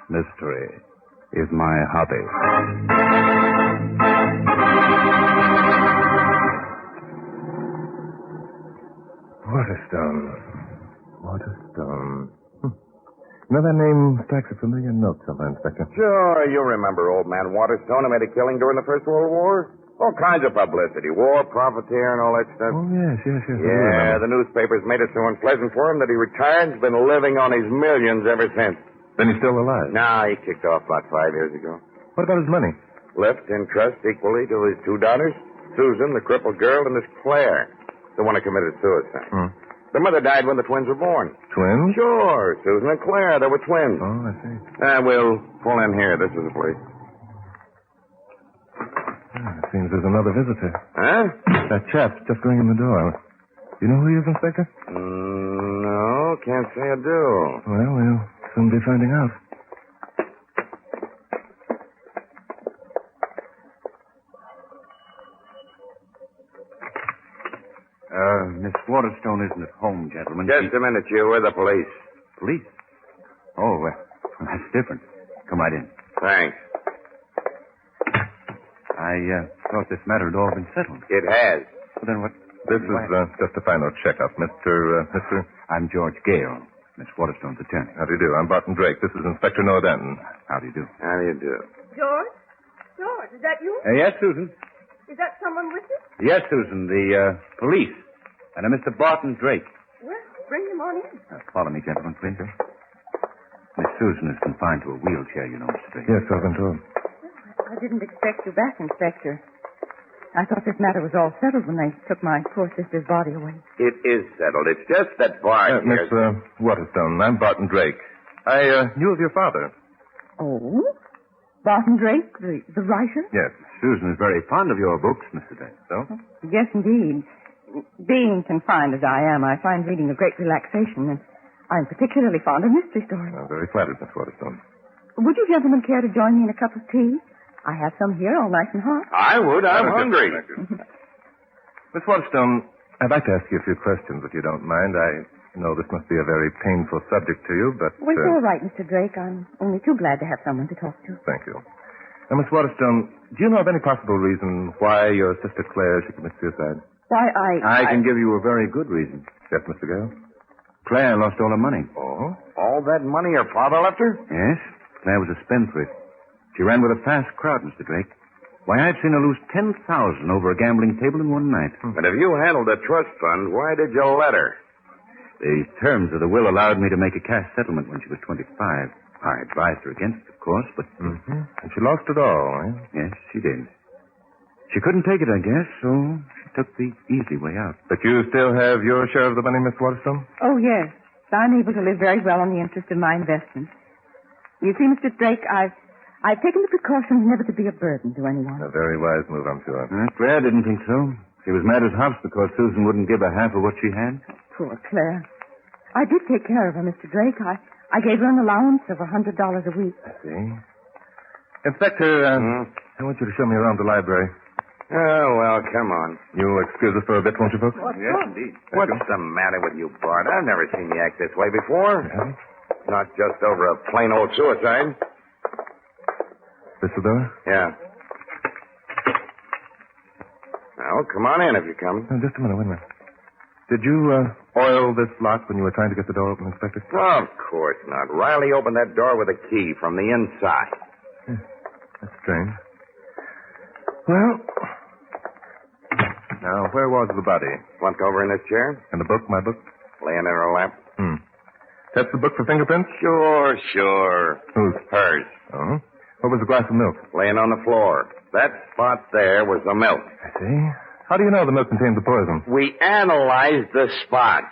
Mystery Is My Hobby.
Waterstone. You know, that name strikes a familiar note somewhere, Inspector.
Sure, you remember old man Waterstone who made a killing during the First World War? All kinds of publicity. War, profiteer, and all that stuff.
Oh, yes.
Yeah, the newspapers made it so unpleasant for him that he retired and has been living on his millions ever since.
Then he's still alive?
Nah, he kicked off about 5 years ago.
What about his money?
Left in trust equally to his 2 daughters, Susan, the crippled girl, and this Claire, the one who committed suicide. The mother died when the twins were born.
Twins?
Sure, Susan and Claire. They were twins.
Oh, I see.
We'll pull in here. This is the place.
It seems there's another visitor.
Huh?
That chap's just going in the door. You know who he is, Inspector?
No, can't say I do.
Well, we'll soon be finding out.
Miss Waterstone isn't at home, gentlemen.
Just a minute, you. We're the police.
Police? Oh, well, that's different. Come right in.
Thanks.
I thought this matter had all been settled.
It has.
Well, then what?
This is just a final checkup, Mr.
I'm George Gale, Miss Waterstone's attorney.
How do you do? I'm Barton Drake. This is Inspector Noah Danton.
How do you do?
How do you do?
George? George, is that you?
Yes, Susan.
Is that someone with you?
Yes, Susan, the police. And a Mr. Barton Drake.
Well, bring them on in.
Follow me, gentlemen, please. Miss Susan is confined to a wheelchair, you know, Mr. Drake.
Yes, I've been told.
I didn't expect you back, Inspector. I thought this matter was all settled when they took my poor sister's body away.
It is settled. It's just that Bart
Miss Waterstone, I'm Barton Drake. I knew of your father.
Oh? Barton Drake, the writer?
Yes.
Susan is very fond of your books, Mr. Drake.
So?
Yes, indeed. Being confined as I am, I find reading a great relaxation, and I'm particularly fond of mystery stories.
I'm very flattered, Miss Waterstone.
Would you gentlemen care to join me in a cup of tea? I have some here, all nice and hot.
I would. I'm hungry.
Miss Waterstone, I'd like to ask you a few questions, if you don't mind. I know this must be a very painful subject to you, but...
Well, it's all right, Mr. Drake. I'm only too glad to have someone to talk to.
Thank you. Now, Miss Waterstone, do you know of any possible reason why your sister Claire should commit suicide?
Why,
I can give you a very good reason.
Yes, Mr. Gale?
Claire lost all her money.
Oh?
All that money her father left her?
Yes. Claire was a spendthrift. She ran with a fast crowd, Mr. Drake.
Why, I've seen her lose $10,000 over a gambling table in one night.
But if you handled a trust fund, why did you let her?
The terms of the will allowed me to make a cash settlement when she was 25. I advised her against it, of course, but...
Mm-hmm. And she lost it all, eh?
Yes, she did. She couldn't take it, I guess, so she took the easy way out.
But you still have your share of the money, Miss Waterstone?
Oh, yes. I'm able to live very well on the interest of my investment. You see, Mr. Drake, I've taken the precautions never to be a burden to anyone.
A very wise move, I'm sure.
Claire didn't think so. She was mad as hops because Susan wouldn't give her half of what she had.
Poor Claire. I did take care of her, Mr. Drake. I gave her an allowance of $100 a week.
I see. Inspector, I want you to show me around the library.
Oh, well, come on.
You'll excuse us for a bit, won't you, folks?
Yes, indeed. What's the matter with you, Bart? I've never seen you act this way before.
Yeah.
Not just over a plain old suicide.
This the door?
Yeah. Well, come on in if you come.
Oh, just a minute, wait a minute. Did you oil this lock when you were trying to get the door open, Inspector?
Oh, of course not. Riley opened that door with a key from the inside.
That's strange. Well, now, where was the body?
Slumped over in this chair?
And the book, my book?
Laying in her lap?
That's the book for fingerprints?
Sure.
Whose?
Hers.
Oh. What was the glass of milk?
Laying on the floor. That spot there was the milk.
I see. How do you know the milk contained the poison?
We analyzed the spot.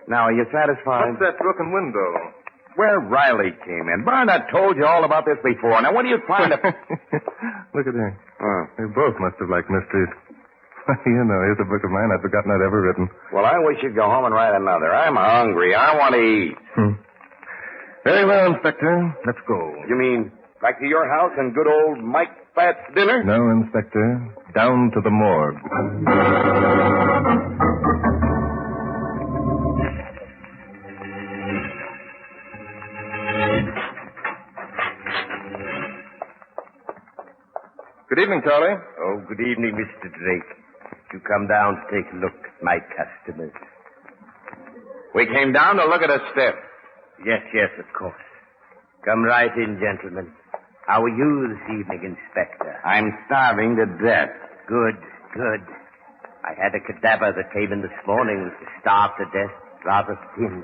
Now, are you satisfied?
What's that broken window?
Where Riley came in. Barnett told you all about this before. Now, what are you trying to...
Look at here.
Oh.
They both must have liked mysteries. You know, here's a book of mine I'd forgotten I'd ever written.
Well, I wish you'd go home and write another. I'm hungry. I want to eat.
Very well, Inspector. Let's go.
You mean back to your house and good old Mike Fat's dinner?
No, Inspector. Down to the morgue. Good evening, Charlie.
Oh, good evening, Mr. Drake. You come down to take a look at my customers.
We came down to look at a stiff.
Yes, of course. Come right in, gentlemen. How are you this evening, Inspector?
I'm starving to death.
Good. I had a cadaver that came in this morning starved to death, rather thin.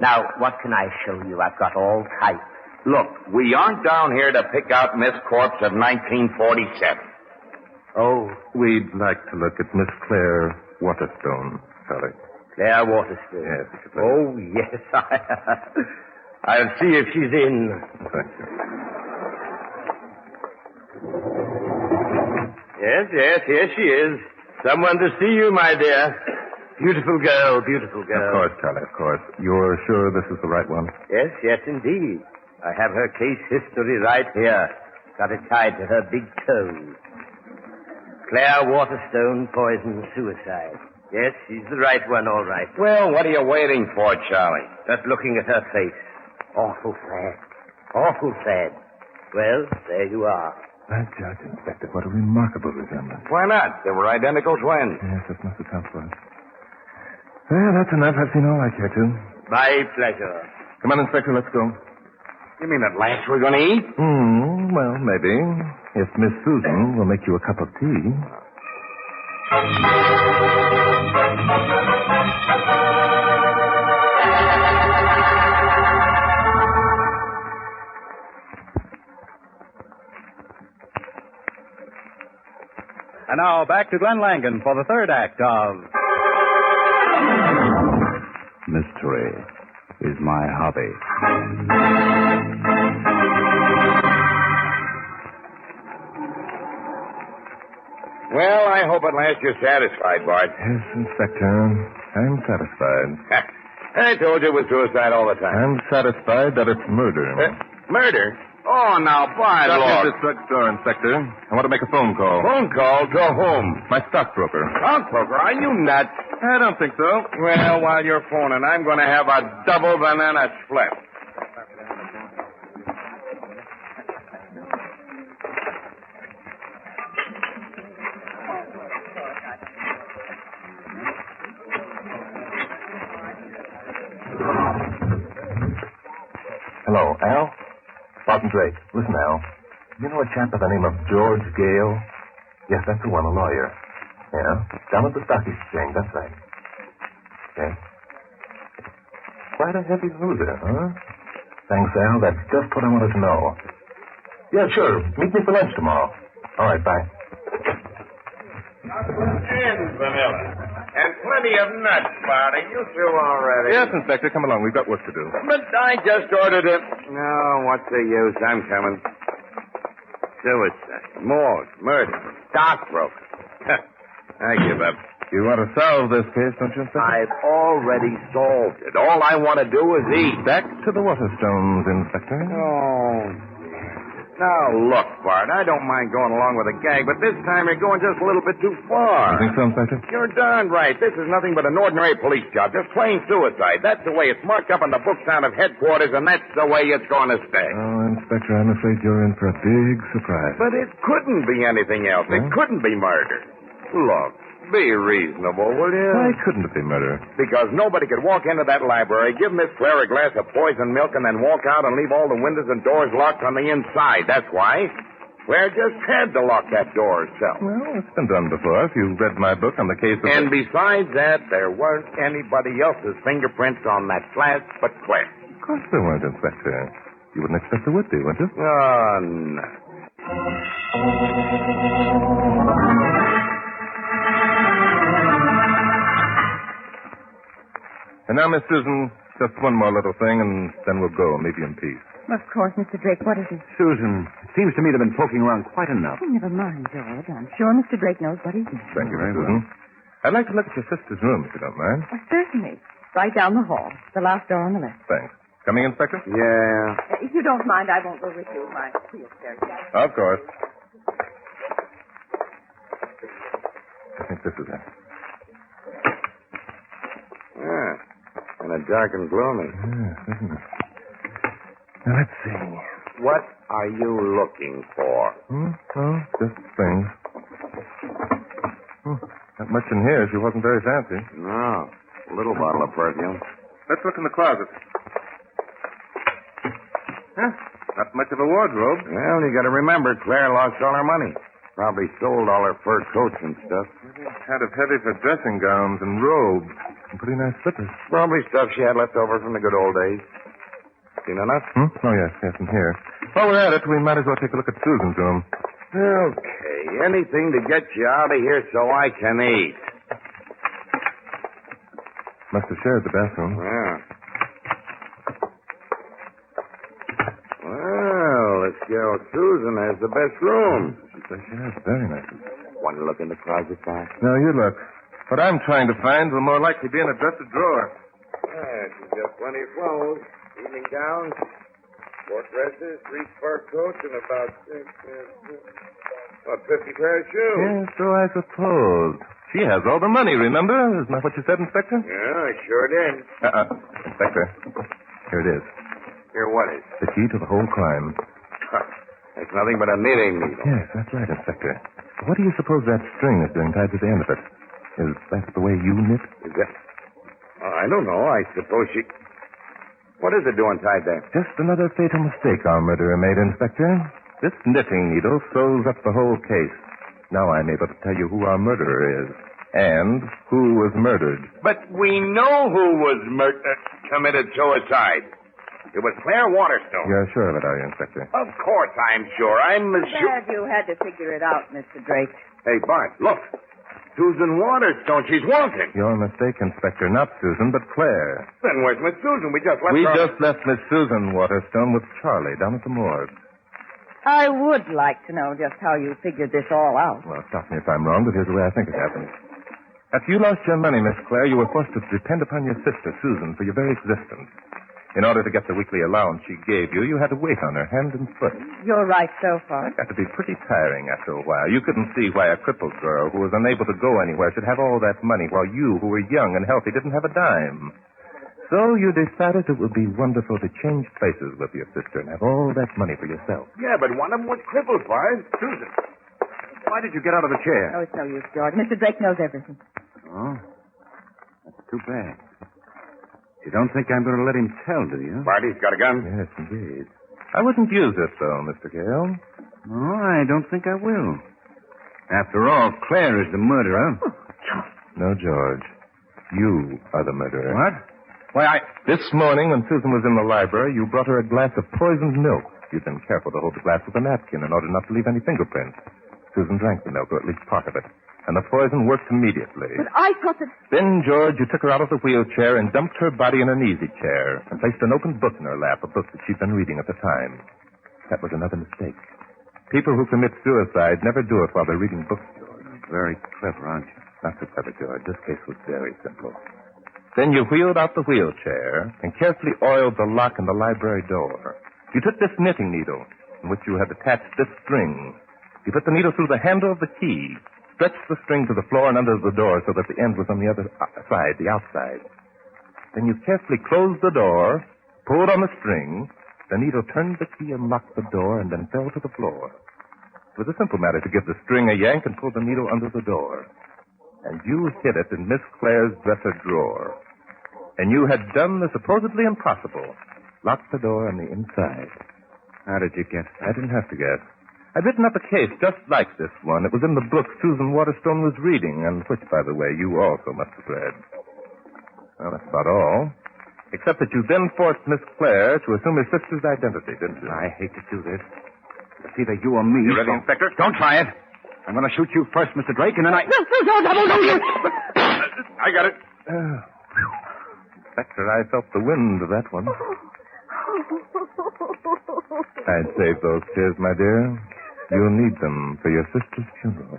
Now, what can I show you? I've got all types.
Look, we aren't down here to pick out Miss Corpse of 1947.
Oh.
We'd like to look at Miss Claire Waterstone, Charlie.
Claire Waterstone?
Yes.
Oh, yes. I'll see if she's in.
Thank you.
Yes, here she is. Someone to see you, my dear. Beautiful girl.
Of course, Charlie, of course. You're sure this is the right one?
Yes, indeed. I have her case history right here. Got it tied to her big toe. Claire Waterstone, poison, suicide. Yes, she's the right one, all right.
Well, what are you waiting for, Charlie?
Just looking at her face. Awful sad. Well, there you are.
By Judge, Inspector, what a remarkable resemblance.
Why not? They were identical twins.
Yes, this must account for it. Well, that's enough. I've seen all I care to.
My pleasure.
Come on, Inspector, let's go.
You mean at last we're going to eat?
Well, maybe. If Miss Susan will make you a cup of tea.
And now back to Glenn Langan for the third act of
Mystery is my hobby.
Well, I hope at last you're satisfied, Bart.
Yes, Inspector. I'm satisfied.
I told you it was suicide all the time.
I'm satisfied that it's murder.
Murder? Oh, now, Bart,
Stop
look.
at this drugstore, Inspector. I want to make a phone call.
Phone call to whom?
My stockbroker.
Stockbroker? Are you nuts?
I don't think so.
Well, while you're phoning, I'm going to have a double banana split.
Hello, Al? Barton Drake. Listen, Al. You know a chap by the name of George Gale? Yes, that's the one, a lawyer. Yeah, down at the stock exchange, that's right. Okay. Quite a heavy loser, huh? Thanks, Al. That's just what I wanted to know. Yeah, sure. Meet me for lunch tomorrow. All right, bye.
And vanilla. And plenty of nuts, Bart. Are you through already?
Yes, Inspector, come along. We've got work to do.
But I just ordered it. No, what's the use? I'm coming. Suicide, morgue, murder, stockbroker. I give up.
You want to solve this case, don't you, Inspector?
I've already solved it. All I want to do is eat.
Back to the Waterstones, Inspector.
Oh. Now, look, Bart, I don't mind going along with a gag, but this time you're going just a little bit too far.
You think so, Inspector?
You're darn right. This is nothing but an ordinary police job, just plain suicide. That's the way it's marked up on the books down at headquarters, and that's the way it's going to stay.
Oh, Inspector, I'm afraid you're in for a big surprise.
But it couldn't be anything else. It couldn't be murder. Look, be reasonable, will you?
Why couldn't it be murder?
Because nobody could walk into that library, give Miss Claire a glass of poisoned milk, and then walk out and leave all the windows and doors locked on the inside. That's why. Claire just had to lock that door herself.
Well, it's been done before. If you read my book on the case of...
And besides that, there weren't anybody else's fingerprints on that glass but Claire.
Of course there weren't, Inspector. You wouldn't expect there would be, would you?
Oh, no.
And now, Miss Susan, just one more little thing, and then we'll go, maybe in peace.
Of course, Mr. Drake. What is it?
Susan, it seems to me they've been poking around quite enough.
Oh, never mind, George. I'm sure Mr. Drake knows what he's doing.
Thank you, Susan. I'd like to look at your sister's room, if you don't mind.
Oh, certainly. Right down the hall. The last door on the left.
Thanks. Coming, Inspector?
Yeah.
If you don't mind, I won't go with you. My wheel's very bad.
Of course. I think this is it.
Yeah. Kind of dark and gloomy.
Yes, isn't it? Now, let's see.
What are you looking for?
Oh, just things. Not much in here. She wasn't very fancy.
No. A little bottle of perfume.
Let's look in the closet. Huh? Not much of a wardrobe.
Well, you got to remember, Claire lost all her money. Probably sold all her fur coats and stuff.
Kind of heavy for dressing gowns and robes. And pretty nice slippers.
Probably stuff she had left over from the good old days. Seen enough?
Oh, yes, in here. While we're at it, we might as well take a look at Susan's room.
Okay, anything to get you out of here so I can eat.
Must have shared the bathroom.
Yeah. Well, this girl Susan has the best room.
She has very nice.
Want to look in the closet, Bart?
No, you look. What I'm trying to find will more likely be in a dresser drawer.
Yeah, she's got plenty of clothes. Evening gowns, 4 dresses, 3 fur coats, and about 50 pairs of shoes.
Yes, so I suppose. She has all the money, remember? Isn't that what you said, Inspector?
Yeah, I sure did.
Inspector, here it is.
Here, what is?
The key to the whole crime.
It's nothing but a knitting needle.
Yes, that's right, Inspector. What do you suppose that string is doing tied to the end of it? Is that the way you knit?
Is that... I don't know. I suppose she... What is it doing tied there?
Just another fatal mistake our murderer made, Inspector. This knitting needle sews up the whole case. Now I'm able to tell you who our murderer is. And who was murdered.
But we know who was committed suicide. It was Claire Waterstone.
You're sure of it, are you, Inspector?
Of course I'm sure. I'm sure.
Glad you had to figure it out, Mr. Drake.
Hey, Bart, look. Susan Waterstone. She's wanted.
Your mistake, Inspector. Not Susan, but Claire.
Then where's Miss Susan? We just left
We
her...
just left Miss Susan Waterstone with Charlie down at the morgue.
I would like to know just how you figured this all out.
Well, stop me if I'm wrong, but here's the way I think it happened. After you lost your money, Miss Claire, you were forced to depend upon your sister, Susan, for your very existence. In order to get the weekly allowance she gave you, you had to wait on her hand and foot.
You're right so far.
That got to be pretty tiring after a while. You couldn't see why a crippled girl who was unable to go anywhere should have all that money, while you, who were young and healthy, didn't have a dime. So you decided it would be wonderful to change places with your sister and have all that money for yourself.
Yeah, but one of them was crippled, Bart.
Susan, why did you get out of the chair?
Oh, it's no use, George. Mr. Drake knows everything.
Oh, that's too bad. You don't think I'm going to let him tell, do you?
Barty's got a gun?
Yes, indeed. I wouldn't use it, though, Mr. Gale.
No, I don't think I will. After all, Claire is the murderer.
No, George. You are the murderer.
What? Why,
This morning, when Susan was in the library, you brought her a glass of poisoned milk. You'd been careful to hold the glass with a napkin in order not to leave any fingerprints. Susan drank the milk, or at least part of it, and the poison worked immediately.
But I thought that...
Then, George, you took her out of the wheelchair and dumped her body in an easy chair and placed an open book in her lap, a book that she'd been reading at the time. That was another mistake. People who commit suicide never do it while they're reading books, George.
Very clever, aren't you?
Not so clever, George. This case was very simple. Then you wheeled out the wheelchair and carefully oiled the lock in the library door. You took this knitting needle, in which you had attached this string. You put the needle through the handle of the key, stretched the string to the floor and under the door so that the end was on the other side, the outside. Then you carefully closed the door, pulled on the string, the needle turned the key and locked the door and then fell to the floor. It was a simple matter to give the string a yank and pull the needle under the door. And you hid it in Miss Claire's dresser drawer. And you had done the supposedly impossible. Locked the door on the inside.
How did you guess that?
I didn't have to guess. I'd written up a case just like this one. It was in the book Susan Waterstone was reading, and which, by the way, you also must have read. Well, that's about all. Except that you then forced Miss Claire to assume her sister's identity, didn't you?
I hate to do this. It's either you or me.
You ready, Inspector?
Don't try it. I'm going to shoot you first, Mr. Drake, and then I...
I got it. Inspector, I felt the wind of that one. I'd save those tears, my dear. You'll need them for your sister's funeral.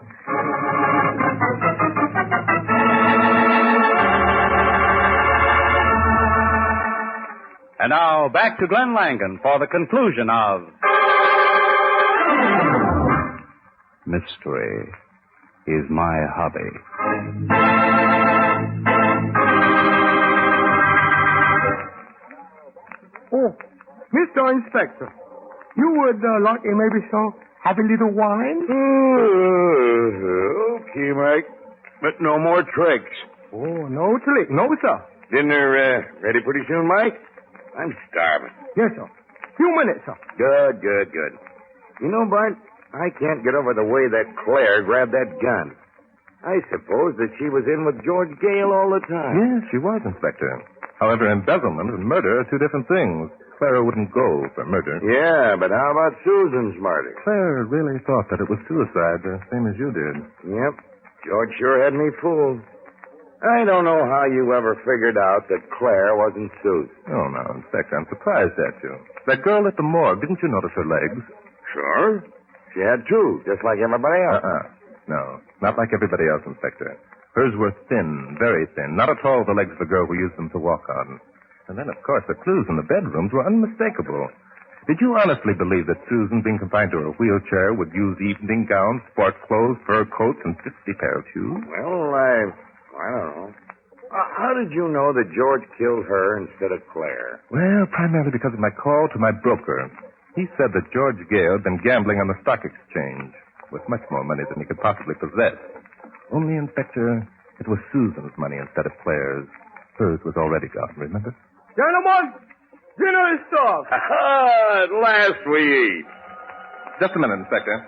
And now, back to Glenn Langan for the conclusion of... Mystery is my hobby.
Oh, Mr. Inspector, you would like maybe some have a little wine?
Okay, Mike. But no more tricks.
Oh, no trick. No, sir.
Dinner ready pretty soon, Mike? I'm starving.
Yes, sir. Few minutes, sir.
Good. You know, Bart, I can't get over the way that Claire grabbed that gun. I suppose that she was in with George Gale all the time.
Yes, she was, Inspector. However, embezzlement and murder are two different things. Clara wouldn't go for murder.
Yeah, but how about Susan's murder?
Claire really thought that it was suicide, the same as you did.
Yep. George sure had me fooled. I don't know how you ever figured out that Claire wasn't Susan.
Oh, no, Inspector, I'm surprised at you. That girl at the morgue, didn't you notice her legs?
Sure. She had two, just like everybody else.
No, not like everybody else, Inspector. Hers were thin, very thin. Not at all the legs of the girl who used them to walk on. And then, of course, the clues in the bedrooms were unmistakable. Did you honestly believe that Susan, being confined to her wheelchair, would use evening gowns, sport clothes, fur coats, and 50 pair of shoes?
Well, I don't know. How did you know that George killed her instead of Claire?
Well, primarily because of my call to my broker. He said that George Gale had been gambling on the stock exchange with much more money than he could possibly possess. Only, Inspector, it was Susan's money instead of Claire's. Hers was already gone, remember?
Gentlemen, dinner is served.
At last we eat.
Just a minute, Inspector.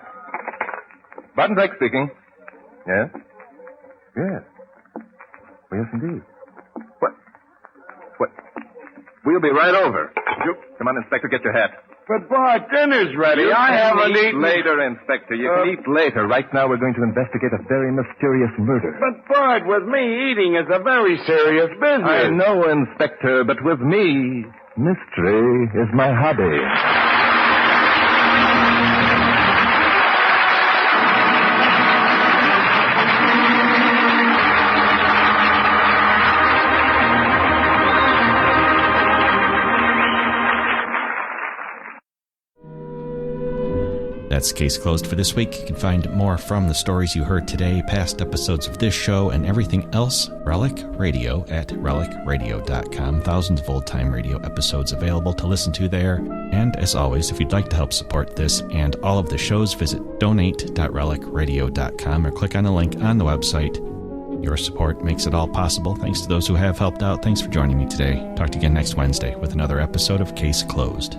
Barton Drake speaking. Yes? Yes. Well, yes, indeed. What? We'll be right over. Come on, Inspector, get your hat.
But, Bart, dinner's ready. I haven't eaten.
Later, Inspector. You can eat later. Right now, we're going to investigate a very mysterious murder.
But, Bart, with me, eating is a very serious business.
I know, Inspector, but with me, mystery is my hobby.
That's Case Closed for this week. You can find more from the stories you heard today, past episodes of this show, and everything else, Relic Radio, at relicradio.com. Thousands of old-time radio episodes available to listen to there. And as always, if you'd like to help support this and all of the shows, visit donate.relicradio.com or click on the link on the website. Your support makes it all possible. Thanks to those who have helped out. Thanks for joining me today. Talk to you again next Wednesday with another episode of Case Closed.